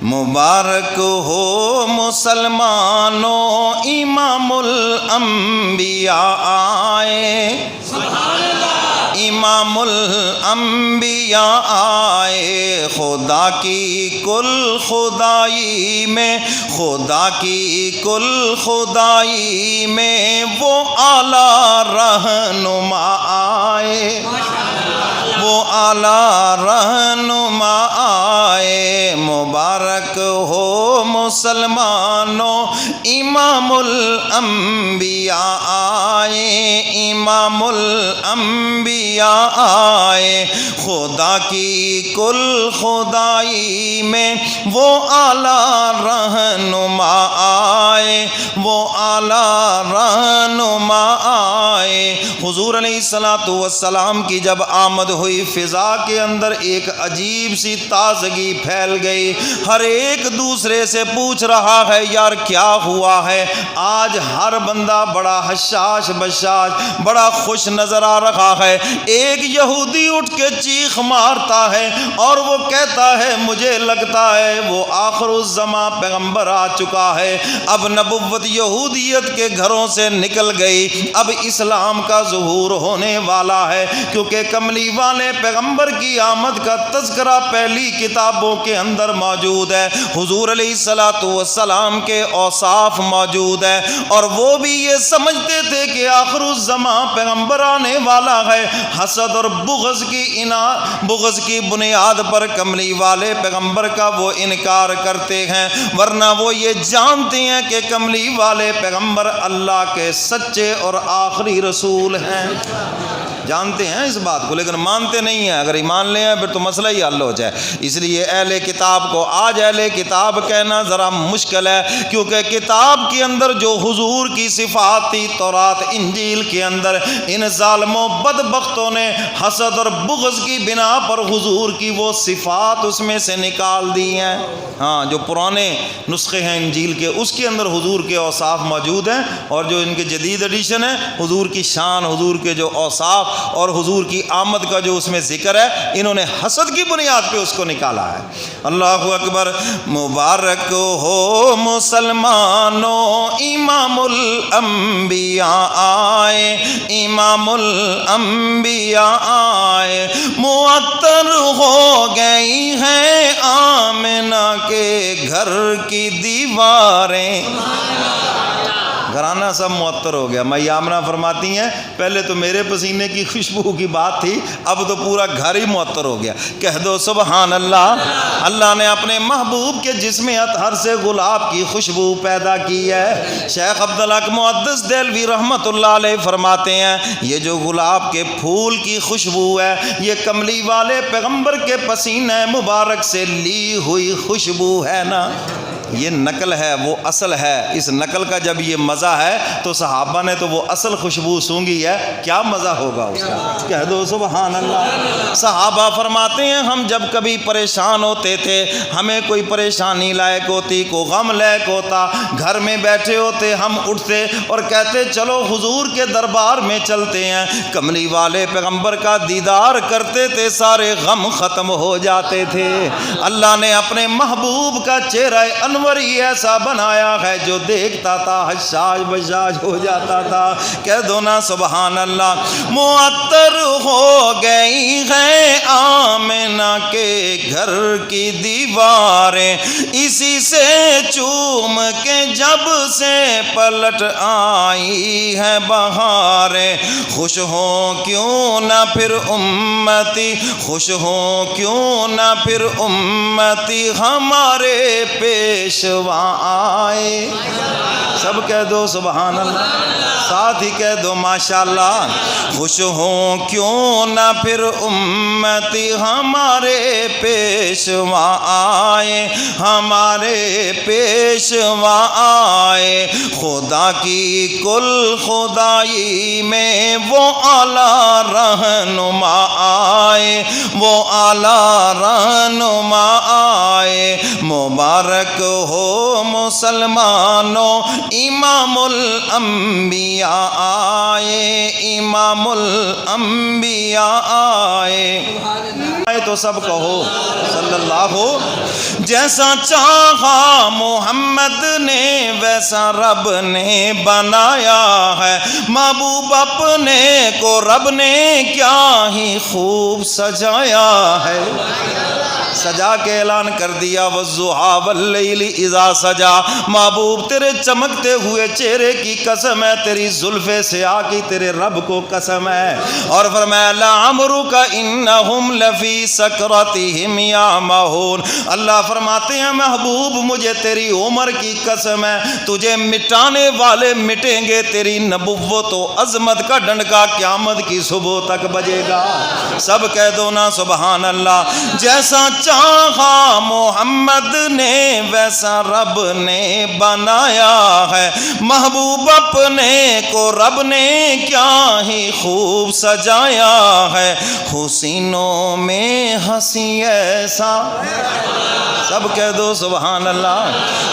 مبارک ہو مسلمانوں امام الانبیاء آئے، امام الانبیاء آئے، خدا کی کل خدائی میں، خدا کی کل خدائی میں وہ اعلیٰ رہنما آئے، وہ اعلیٰ رہنما آئے۔ مبارک ہو مسلمانوں امام الانبیاء آئے، امام الانبیاء آئے، خدا کی کل خدائی میں وہ اعلیٰ رہنما آئے، وہ اعلیٰ رہنما آئے۔ حضور علیہ السلام کی جب آمد ہوئی، فضا کے اندر ایک عجیب سی تازگی پھیل گئی، ہر ایک دوسرے سے پوچھ رہا ہے یار کیا ہوا ہے؟ آج ہر بندہ بڑا حشاش بشاش، بڑا خوش نظر آ رہا ہے۔ ایک یہودی اٹھ کے چیخ مارتا ہے اور وہ کہتا ہے مجھے لگتا ہے وہ آخر الزمان پیغمبر آ چکا ہے، اب نبوت یہودیت کے گھروں سے نکل گئی، اب اسلام کا ظہور ہونے والا ہے، کیونکہ کملی والے پیغمبر کی آمد کا تذکرہ پہلی کتابوں کے اندر موجود ہے، حضور علیہ السلام کے اوصاف موجود ہے، اور وہ بھی یہ سمجھتے تھے کہ آخر الزمان پیغمبر آنے والا ہے۔ حسد اور بغض کی بنیاد پر کملی والے پیغمبر کا وہ انکار کرتے ہیں، ورنہ وہ یہ جانتے ہیں کہ کملی والے پیغمبر اللہ کے سچے اور آخری رسول ہیں، جانتے ہیں اس بات کو، لیکن مانتے نہیں ہیں۔ اگر ایمان لے ہیں پھر تو مسئلہ ہی حل ہو جائے۔ اس لیے اہل کتاب کو آج اہل کتاب کہنا ذرا مشکل ہے، کیونکہ کتاب کے اندر جو حضور کی صفات تھی تورات انجیل کے اندر، ان ظالموں بدبختوں نے حسد اور بغض کی بنا پر حضور کی وہ صفات اس میں سے نکال دی ہیں۔ ہاں، جو پرانے نسخے ہیں انجیل کے، اس کے اندر حضور کے اوصاف موجود ہیں، اور جو ان کے جدید ایڈیشن ہے، حضور کی شان، حضور کے جو اوصاف اور حضور کی آمد کا جو اس میں ذکر ہے، انہوں نے حسد کی بنیاد پہ اس کو نکالا ہے۔ اللہ اکبر۔ مبارک ہو مسلمانوں امام الانبیاء آئے، امام الانبیاء آئے، معطر ہو گئی ہیں آمنہ کے گھر کی دیواریں۔ گھرانہ سب معطر ہو گیا۔ مائی آمنہ فرماتی ہیں پہلے تو میرے پسینے کی خوشبو کی بات تھی، اب تو پورا گھر ہی معطر ہو گیا۔ کہہ دو سبحان اللہ۔ اللہ نے اپنے محبوب کے جسم اطہر سے گلاب کی خوشبو پیدا کی ہے۔ شیخ عبدالحق محدث دہلوی رحمۃ اللہ علیہ فرماتے ہیں یہ جو گلاب کے پھول کی خوشبو ہے، یہ کملی والے پیغمبر کے پسینے مبارک سے لی ہوئی خوشبو ہے نا، یہ نقل ہے، وہ اصل ہے۔ اس نقل کا جب یہ مزہ ہے تو صحابہ نے تو وہ اصل خوشبو سونگھی ہے، کیا مزہ ہوگا اس کا؟ کہہ دو سبحان اللہ۔ صحابہ فرماتے ہیں ہم جب کبھی پریشان ہوتے تھے، ہمیں کوئی پریشانی لائق ہوتی، کوئی غم لائق ہوتا، گھر میں بیٹھے ہوتے، ہم اٹھتے اور کہتے چلو حضور کے دربار میں چلتے ہیں، کملی والے پیغمبر کا دیدار کرتے تھے، سارے غم ختم ہو جاتے تھے۔ اللہ نے اپنے محبوب کا چہرہ انور ہی ایسا بنایا ہے جو دیکھتا تھا حشاش بشاش ہو جاتا تھا۔ کہہ دو نا سبحان اللہ۔ معطر ہو گئی ہیں آمنہ کے گھر کی دیواریں، اسی سے چوم کے جب سے پلٹ آئی ہے بہاریں، خوش ہوں کیوں نہ پھر امتی، خوش ہوں کیوں نہ پھر امتی، ہمارے پیشوا آئے۔ سب کہہ دو سبحان اللہ، ساتھ ہی کہہ دو ماشاءاللہ۔ خوش ہوں کیوں نہ پھر امتی، ہمارے پیشوا آئے، ہمارے پیشوا آئے، خدا کی کل خدائی میں وہ اعلیٰ رہنما آئے، وہ اعلیٰ رہنما آئے۔ مبارک ہو مسلمانوں امام الانبیاء آئے، امام الانبیاء آئے۔ تو سب کہو صلی اللہ ہو. جیسا چاہا محمد نے ویسا رب نے بنایا ہے. محبوب اپنے کو رب نے کیا ہی خوب سجایا ہے. سجا کے اعلان کر دیا والضحیٰ واللیل اذا سجا. محبوب تیرے چمکتے ہوئے چہرے کی قسم ہے, تیری زلف سیاہ کی تیرے رب کو قسم ہے. اور فرمایا لعمرک انہم لفی سکرتہم یعمہون. اللہ فرماتے ہیں محبوب مجھے تیری عمر کی قسم ہے, تجھے مٹانے والے مٹیں گے, تیری نبوت و عظمت کا ڈنڈکا قیامت کی صبح تک بجے گا. سب کہہ دو نا سبحان اللہ. جیسا چاہا محمد نے ویسا رب نے بنایا ہے. محبوب اپنے کو رب نے کیا ہی خوب سجایا ہے. حسینوں میں ہنسی ایسا, سب کہہ دو سبحان اللہ.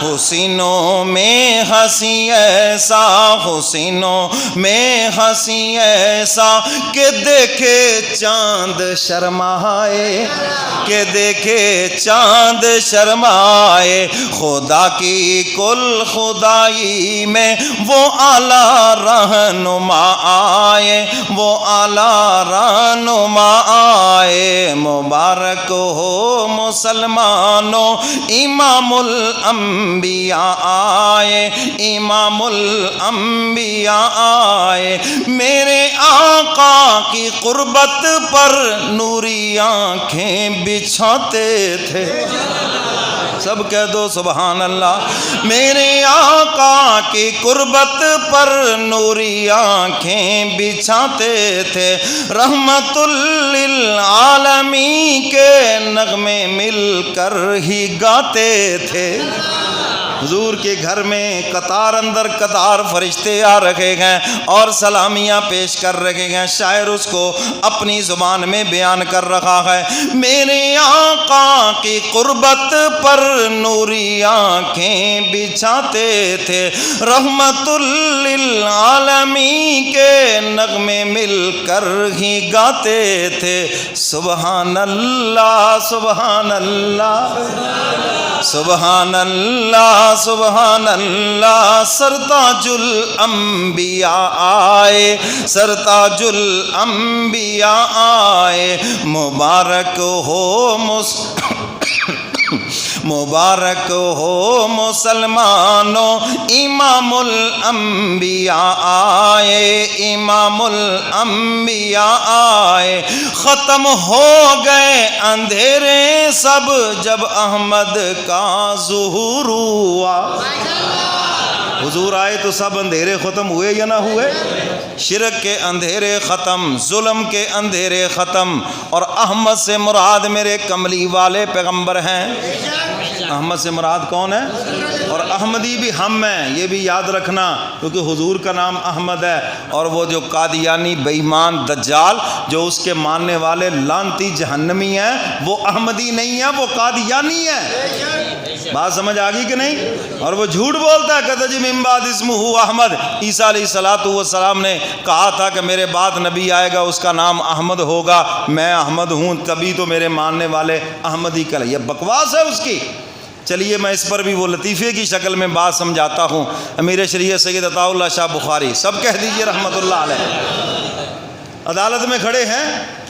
حسینوں میں ہنسی ایسا, حسینوں میں ہنسی ایسا کہ دیکھے چاند شرمائے, کہ دیکھے چاند شرمائے. خدا کی کل خدائی میں وہ اعلیٰ رہنما آئے, وہ اعلیٰ رہنما آئے. مبارک ہو مسلمانوں امام الانبیاء آئے, امام الانبیاء آئے. میرے آقا کی قربت پر نوری آنکھیں بچھاتے تھے. سب کہہ دو سبحان اللہ. میرے آقا کی قربت پر نوری آنکھیں بچھاتے تھے. رحمت للعالمین کے نغمے مل کر ہی گاتے تھے. حضور کے گھر میں قطار اندر قطار فرشتے آ رکھے گئے اور سلامیاں پیش کر رکھے گئے. شاعر اس کو اپنی زبان میں بیان کر رہا ہے. میرے آقا کی قربت پر نوری آنکھیں بچھاتے تھے. رحمت للعالمین کے نغمے مل کر ہی گاتے تھے. سبحان اللہ سبحان اللہ سبحان اللہ سبحان اللہ. سرتاج الانبیاء آئے, سرتاج الانبیاء آئے. مبارک ہو مبارک ہو مسلمانوں امام الانبیاء آئے, امام الانبیاء آئے. ختم ہو گئے اندھیرے سب جب احمد کا ظہور ہوا. حضور آئے تو سب اندھیرے ختم ہوئے یا نہ ہوئے؟ شرک کے اندھیرے ختم, ظلم کے اندھیرے ختم. اور احمد سے مراد میرے کملی والے پیغمبر ہیں. احمد سے مراد کون ہے؟ اور احمدی بھی ہم ہیں, یہ بھی یاد رکھنا, کیونکہ حضور کا نام احمد ہے. اور وہ جو قادیانی بے ایمان دجال جو اس کے ماننے والے لعنتی جہنمی ہیں وہ احمدی نہیں ہیں, وہ قادیانی ہیں. بات سمجھ آ گئی کہ نہیں؟ اور وہ جھوٹ بولتا ہے, کہتا جی من بعد اسمہ احمد. عیسیٰ علیہ السلام نے کہا تھا کہ میرے بعد نبی آئے گا اس کا نام احمد ہوگا, میں احمد ہوں, تبھی تو میرے ماننے والے احمدی کہلائے. یہ بکواس ہے اس کی. چلیے میں اس پر بھی وہ لطیفے کی شکل میں بات سمجھاتا ہوں. امیر شریعت سید عطا اللہ شاہ بخاری, سب کہہ دیجئے رحمت اللہ علیہ, عدالت میں کھڑے ہیں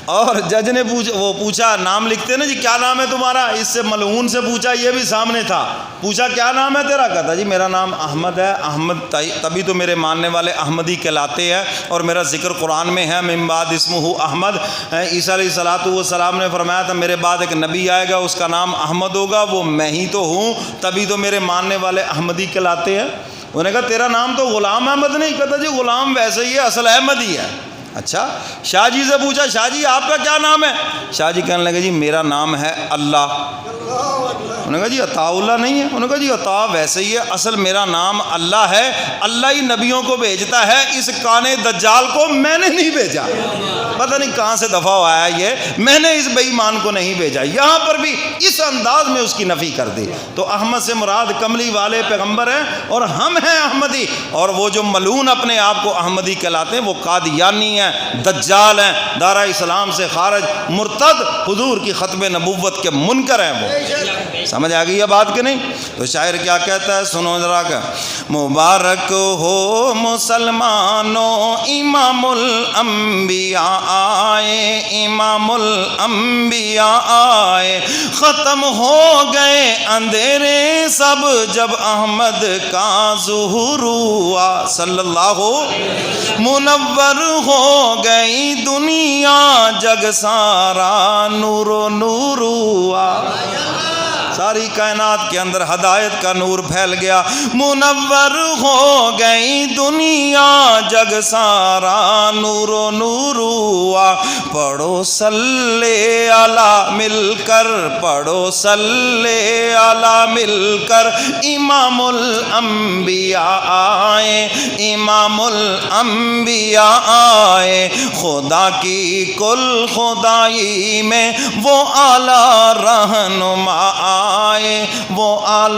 اور جج نے پوچھا نام لکھتے نا جی, کیا نام ہے تمہارا؟ اس سے ملعون سے پوچھا, یہ بھی سامنے تھا. پوچھا کیا نام ہے تیرا؟ کہتا جی میرا نام احمد ہے. احمد تبھی تو میرے ماننے والے احمدی کہلاتے ہیں, اور میرا ذکر قرآن میں ہے من بعد اسمہ احمد. عیسیٰ علیہ السلام نے فرمایا تھا میرے بعد ایک نبی آئے گا اس کا نام احمد ہوگا, وہ میں ہی تو ہوں, تبھی تو میرے ماننے والے احمدی کہلاتے ہیں. انہوں نے کہا تیرا نام تو غلام احمد نہیں. کہتا جی غلام ویسے ہی ہے, اصل احمد ہی ہے. اچھا. شاہ جی سے پوچھا شاہ جی آپ کا کیا نام ہے؟ شاہ جی کہنے لگے جی میرا نام ہے اللہ. انہوں نے کہا جی عطا اللہ نہیں ہے؟ انہوں نے کہا جی عطا ویسے ہی ہے، اصل میرا نام اللہ ہے، اللہ ہی نبیوں کو بھیجتا ہے، اس کانے دجال کو میں نے نہیں بھیجا، پتہ نہیں کہاں سے دفعہ آیا یہ، میں نے اس بے ایمان کو نہیں بھیجا۔ یہاں پر بھی اس انداز میں اس کی نفی کر دی۔ تو احمد سے مراد کملی والے پیغمبر ہیں اور ہم ہیں احمدی، اور وہ جو ملعون اپنے آپ کو احمدی کہلاتے ہیں وہ قادیانی ہیں، دجال ہیں، دارہ اسلام سے خارج، مرتد، حضور کی ختم نبوت کے منکر ہیں وہ۔ سمجھ آ گئی یہ بات کہ نہیں؟ تو شاعر کیا کہتا ہے، سنو ذرا کہ مبارک ہو مسلمانوں امام الانبیاء آئے، امام الانبیاء آئے، ختم ہو گئے اندھیرے سب جب احمد کا ظہور ہوا، صلی اللہ منور ہو گئی دنیا جگ سارا نور و نور ہوا، ساری کائنات کے اندر ہدایت کا نور پھیل گیا، منور ہو گئی دنیا جگ سارا نور و نور ہوا۔ پڑھو صلی علی مل کر، پڑھو صلی علی مل کر، امام الانبیاء آئے، امام الانبیاء آئے، خدا کی کل خدائی میں وہ اعلیٰ رہنما آئے، وہ اعلیٰ